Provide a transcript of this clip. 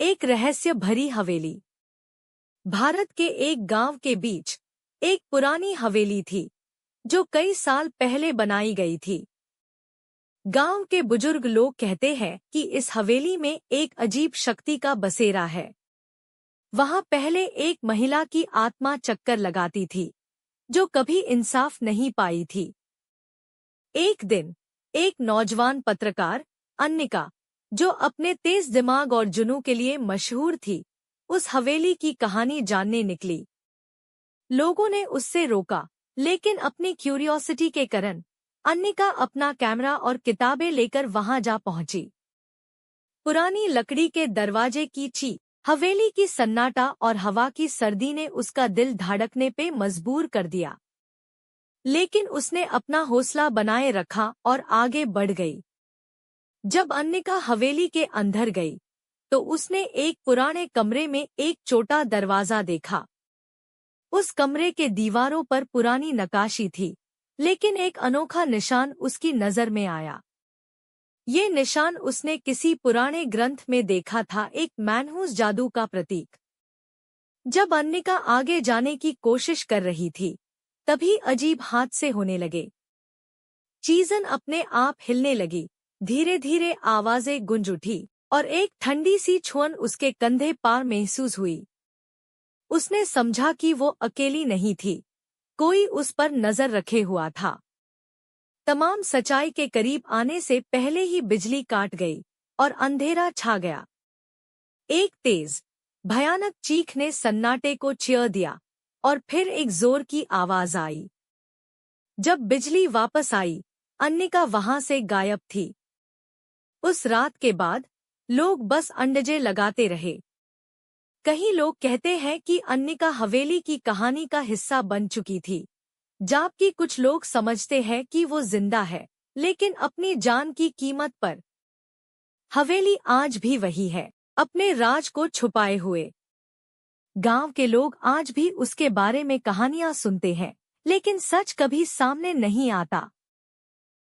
एक रहस्य भरी हवेली। भारत के एक गांव के बीच एक पुरानी हवेली थी जो कई साल पहले बनाई गई थी। गांव के बुजुर्ग लोग कहते हैं कि इस हवेली में एक अजीब शक्ति का बसेरा है। वहां पहले एक महिला की आत्मा चक्कर लगाती थी जो कभी इंसाफ नहीं पाई थी। एक दिन एक नौजवान पत्रकार अन्निका, जो अपने तेज दिमाग और जुनून के लिए मशहूर थी, उस हवेली की कहानी जानने निकली। लोगों ने उससे रोका, लेकिन अपनी क्यूरियोसिटी के कारण अन्निका अपना कैमरा और किताबें लेकर वहां जा पहुंची। पुरानी लकड़ी के दरवाजे की ची, हवेली की सन्नाटा और हवा की सर्दी ने उसका दिल धड़कने पे मजबूर कर दिया। लेकिन उसने अपना हौसला बनाए रखा और आगे बढ़ गई। जब अन्निका हवेली के अंदर गई तो उसने एक पुराने कमरे में एक छोटा दरवाजा देखा। उस कमरे के दीवारों पर पुरानी नक्काशी थी, लेकिन एक अनोखा निशान उसकी नजर में आया। ये निशान उसने किसी पुराने ग्रंथ में देखा था, एक मैनहूस जादू का प्रतीक। जब अन्निका आगे जाने की कोशिश कर रही थी, तभी अजीब हादसे होने लगे। चीज़न अपने आप हिलने लगी, धीरे धीरे आवाजें गूंज उठी और एक ठंडी सी छुअन उसके कंधे पर महसूस हुई। उसने समझा कि वो अकेली नहीं थी, कोई उस पर नजर रखे हुआ था। तमाम सच्चाई के करीब आने से पहले ही बिजली काट गई और अंधेरा छा गया। एक तेज, भयानक चीख ने सन्नाटे को चीर दिया और फिर एक जोर की आवाज आई। जब बिजली वापस आई, अन्निका वहां से गायब थी। उस रात के बाद लोग बस अंदाजे लगाते रहे। कई लोग कहते हैं कि अन्निका हवेली की कहानी का हिस्सा बन चुकी थी, जबकि कुछ लोग समझते हैं कि वो जिंदा है, लेकिन अपनी जान की कीमत पर। हवेली आज भी वही है, अपने राज को छुपाए हुए। गांव के लोग आज भी उसके बारे में कहानियां सुनते हैं, लेकिन सच कभी सामने नहीं आता।